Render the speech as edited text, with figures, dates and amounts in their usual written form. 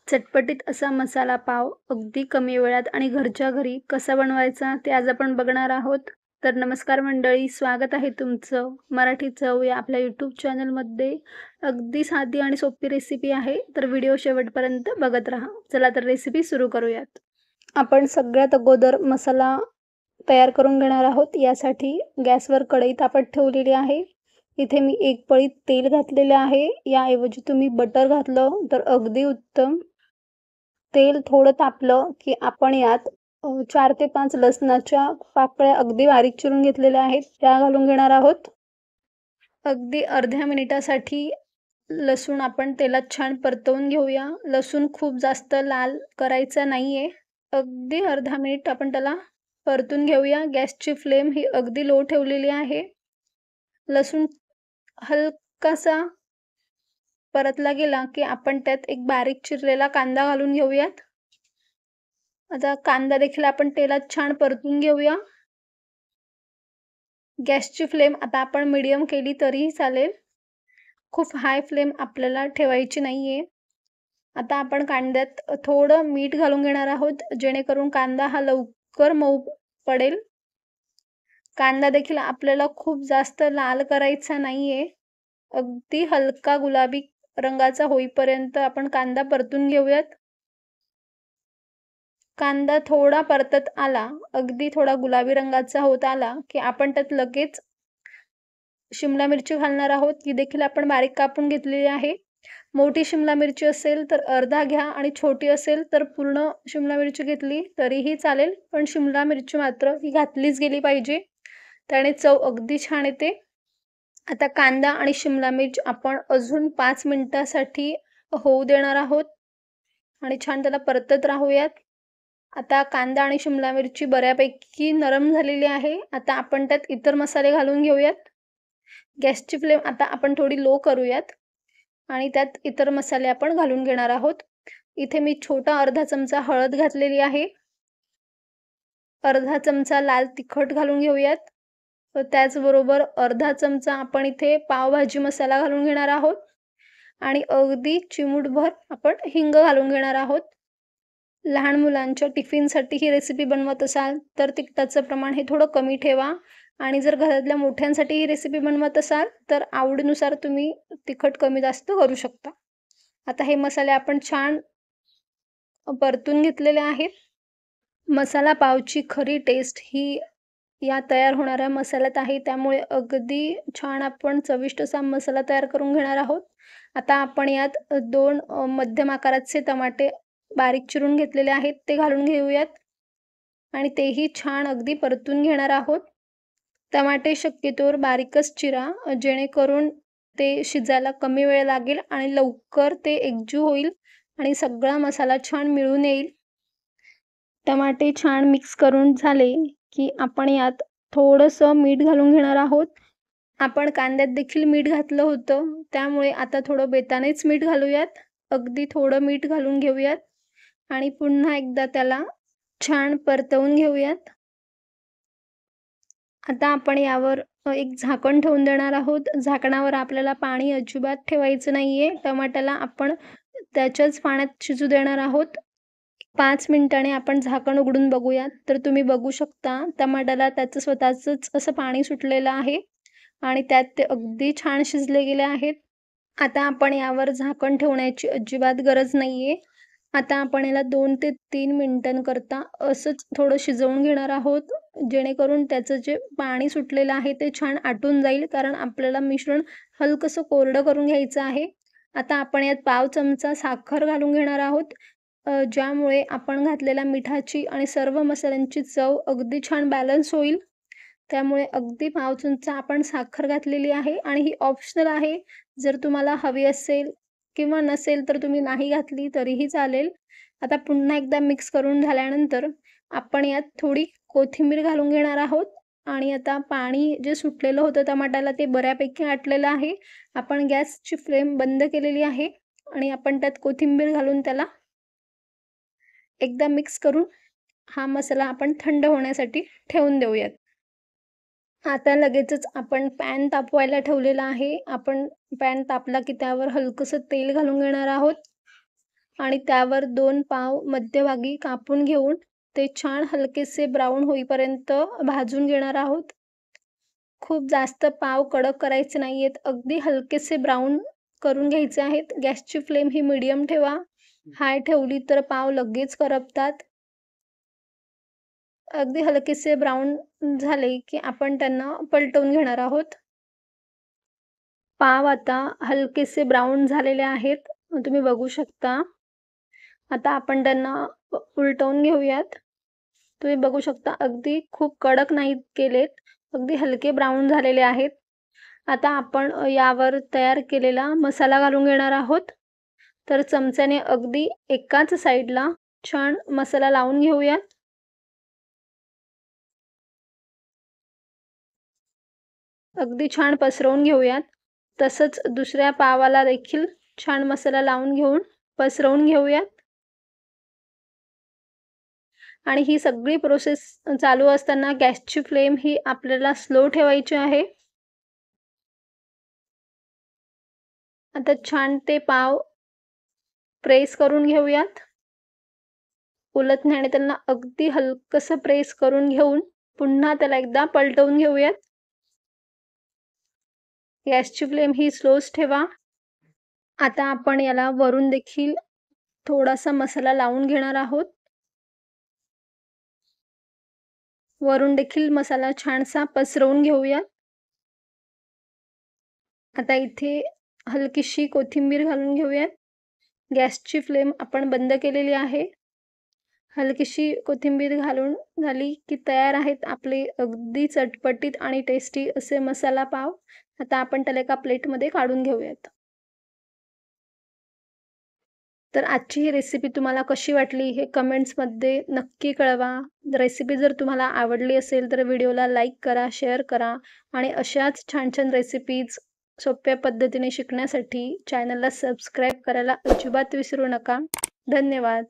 चटपटीत असा मसाला पाव अगदी कमी वेळात आणि घरच्या घरी कसा बनवायचा ते आज आपण बघणार आहोत. तर नमस्कार मंडळी, स्वागत आहे तुमचं मराठी चव या आपल्या यूट्यूब चॅनलमध्ये. अगदी साधी आणि सोपी रेसिपी आहे, तर व्हिडिओ शेवटपर्यंत बघत राहा. चला तर रेसिपी सुरू करूयात. आपण सगळ्यात अगोदर मसाला तयार करून घेणार आहोत. यासाठी गॅसवर कढई तापत ठेवलेली आहे. इथे मी 1 पळी तेल घातलेले आहे. याऐवजी तुम्ही बटर घातलं तर अगदी उत्तम. तेल थोडं तापलं की आपण यात 4 ते 5 लसणाच्या पाकळ्या अगदी बारीक चिरून घेतलेल्या आहेत, त्या घालून घेणार आहोत. अगदी अर्ध्या मिनिटासाठी लसूण आपण तेलात छान परतवून घेऊया. लसूण खूप जास्त लाल करायचा नाहीये. अगदी अर्धा मिनिट आपण त्याला परतून घेऊया. गॅसची फ्लेम ही अगदी लो ठेवलेली आहे. लसूण हलकासा परतला गेला की आपण त्यात एक बारीक चिरलेला कांदा घालून घेऊयात. आता कांदा देखील आपण तेलात छान परतून घेऊया. गॅसची फ्लेम आता आपण मीडियम केली तरीही चालेल. खूप हाय फ्लेम आपल्याला ठेवायची नाहीये. आता आपण कांद्यात थोडं मीठ घालून घेणार आहोत, जेणेकरून कांदा हा लवकर मऊ पडेल. कांदा देखील आपल्याला खूप जास्त लाल करायचा नाहीये. अगदी हलका गुलाबी रंगाचा होईपर्यंत आपण कांदा परतून घेऊयात. कांदा थोडा परतत आला, अगदी थोडा गुलाबी रंगाचा होत आला की आपण त्यात लगेच शिमला मिरची घालणार आहोत. ती देखील आपण बारीक कापून घेतलेली आहे. मोठी शिमला मिरची असेल तर अर्धा घ्या आणि छोटी असेल तर पूर्ण शिमला मिरची घेतली तरीही चालेल, पण शिमला मिरची मात्र ही घातलीच गेली पाहिजे. त्याने चव अगदी छान येते. आता कांदा आणि शिमला मिर्च आपण अजून 5 मिनिटासाठी होऊ देणार आहोत आणि छान त्याला परतत राहूयात. आता कांदा आणि शिमला मिरची बऱ्यापैकी नरम झालेली आहे. आता आपण त्यात इतर मसाले घालून घेऊयात. गॅसची फ्लेम आता आपण थोडी लो करूयात आणि त्यात इतर मसाले आपण घालून घेणार आहोत. इथे मी छोटा अर्धा चमचा हळद घातलेली आहे. अर्धा चमचा लाल तिखट घालून घेऊयात. त्याचबरोबर अर्धा चमचा आपण इथे पावभाजी मसाला घालून घेणार आहोत आणि अगदी चिमूटभर आपण हिंग घालून घेणार आहोत. लहान मुलांच्या टिफिनसाठी ही रेसिपी बनवत असाल तर तिखटाचं प्रमाण हे थोडं कमी ठेवा आणि जर घरातल्या मोठ्यांसाठी ही रेसिपी बनवत असाल तर आवडीनुसार तुम्ही तिखट कमी जास्त करू शकता. आता हे मसाले आपण छान परतून घेतलेले आहेत. मसाला पावची खरी टेस्ट ही या तयार होणाऱ्या मसाल्यात आहे, त्यामुळे अगदी छान आपण चविष्ट असा मसाला तयार करून घेणार आहोत. आता आपण यात 2 मध्यम आकाराचे टमाटे बारीक चिरून घेतलेले आहेत, ते घालून घेऊयात आणि तेही छान अगदी परतून घेणार आहोत. टमाटे शक्यतोवर बारीकच चिरा, जेणेकरून ते शिजायला कमी वेळ लागेल आणि लवकर ते एकजीव होईल आणि सगळा मसाला छान मिळून येईल. टमाटे छान मिक्स करून झाले की आपण यात थोडंसं मीठ घालून घेणार आहोत. आपण कांद्यात देखील मीठ घातलं होतं, त्यामुळे आता थोडं बेतानेच मीठ घालूयात. अगदी थोडं मीठ घालून घेऊयात आणि पुन्हा एकदा त्याला छान परतवून घेऊयात. आता आपण यावर एक झाकण ठेवून देणार आहोत. झाकणावर आपल्याला पाणी अजिबात ठेवायचं नाहीये. टमाट्याला आपण त्याच्याच पाण्यात शिजू देणार आहोत. 5 मिनिटांनी आपण झाकण उघडून बघूयात, तर तुम्ही बघू शकता टमाट्याला त्याचं स्वतःचंच असं पाणी सुटलेलं आहे आणि त्यात ते अगदी छान शिजले गेले आहेत. आता आपण यावर झाकण ठेवण्याची अजिबात गरज नाहीये. आता आपण याला 2 ते 3 मिनिटांकरता असंच थोडं शिजवून घेणार आहोत, जेणेकरून त्याचं जे पाणी सुटलेलं आहे ते छान आटून जाईल, कारण आपल्याला मिश्रण हलकंसं कोरडं करून घ्यायचं आहे. आता आपण यात पाव चमचा साखर घालून घेणार आहोत. ज्यामुळे आपण घातलेल्या मिठाची आणि सर्व मसाल्यांची चव अगदी छान बॅलन्स होईल. त्यामुळे अगदी पाव चमचा आपण साखर घातलेली आहे आणि ही ऑप्शनल आहे. जर तुम्हाला हवी असेल किंवा नसेल तर तुम्ही नाही घातली तरीही चालेल. आता पुन्हा एकदा मिक्स करून झाल्यानंतर आपण यात थोडी कोथिंबीर घालून घेणार आहोत आणि आता पाणी जे सुटलेलं होतं टमाट्याला ते बऱ्यापैकी आटलेलं आहे. आपण गॅसची फ्लेम बंद केलेली आहे आणि आपण त्यात कोथिंबीर घालून त्याला एकदा मिक्स करून हा मसाला आपण थंड होण्यासाठी ठेवून देऊयात. आता लगेचच आपण पॅन तापवायला ठेवलेला आहे. आपण पॅन तापला की त्यावर हलकंसं तेल घालून घेणार आहोत आणि त्यावर 2 पाव मध्यभागी कापून घेऊन ते छान हलकेसे ब्राऊन होईपर्यंत भाजून घेणार आहोत. खूप जास्त पाव कडक करायचे नाहीयेत. अगदी हलकेसे ब्राऊन करून घ्यायचे आहेत. गॅसची फ्लेम ही मीडियम ठेवा. हाय ठेवली तर पाव लगेच करपतात. अगदी हलकेसे ब्राऊन झाले, की आपण त्यांना पलटवून घेणार आहोत. पाव आता हलकेसे ब्राऊन झालेले आहेत. तुम्ही बघू शकता. आता आपण त्यांना उलटवून घेऊयात. तुम्ही बघू शकता अगदी खूप कडक नाही केलेत. अगदी हलके ब्राऊन झालेले आहेत. आता आपण यावर तयार केलेला मसाला घालून घेणार आहोत. तर चमच्याने अगदी एकाच साईडला छान मसाला लावून घेऊयात. अगदी छान पसरवून घेऊयात. तसंच दुसऱ्या पावाला देखील छान मसाला लावून घेऊन पसरवून घेऊयात. आणि ही सगळी प्रोसेस चालू असताना गॅसची फ्लेम ही आपल्याला स्लो ठेवायची आहे. आता छान ते पाव प्रेस करून घेऊयात. उलथण्याने त्यांना अगदी हलकंसं प्रेस करून घेऊन पुन्हा त्याला एकदा पलटवून घेऊयात. गॅसची फ्लेम ही स्लोच ठेवा. आता आपण याला वरून देखील थोडासा मसाला लावून घेणार आहोत. वरून देखील मसाला छानसा पसरवून घेऊयात. आता इथे हलकीशी कोथिंबीर घालून घेऊयात. गॅसची फ्लेम आपण बंद केलेली आहे. हलकीशी कोथिंबीर घालून झाली की तयार आहेत आपले अगदी चटपटीत आणि टेस्टी असे मसाला पाव. आता आपण त्याला एका प्लेटमध्ये काढून घेऊयात. तर आजची ही रेसिपी तुम्हाला कशी वाटली हे कमेंट्समध्ये नक्की कळवा. रेसिपी जर तुम्हाला आवडली असेल तर व्हिडिओला लाईक करा, शेअर करा आणि अशाच छान छान रेसिपीज सोप्या पद्धतीने शिकण्यासाठी चॅनलला सबस्क्राईब करायला अजिबात विसरू नका. धन्यवाद.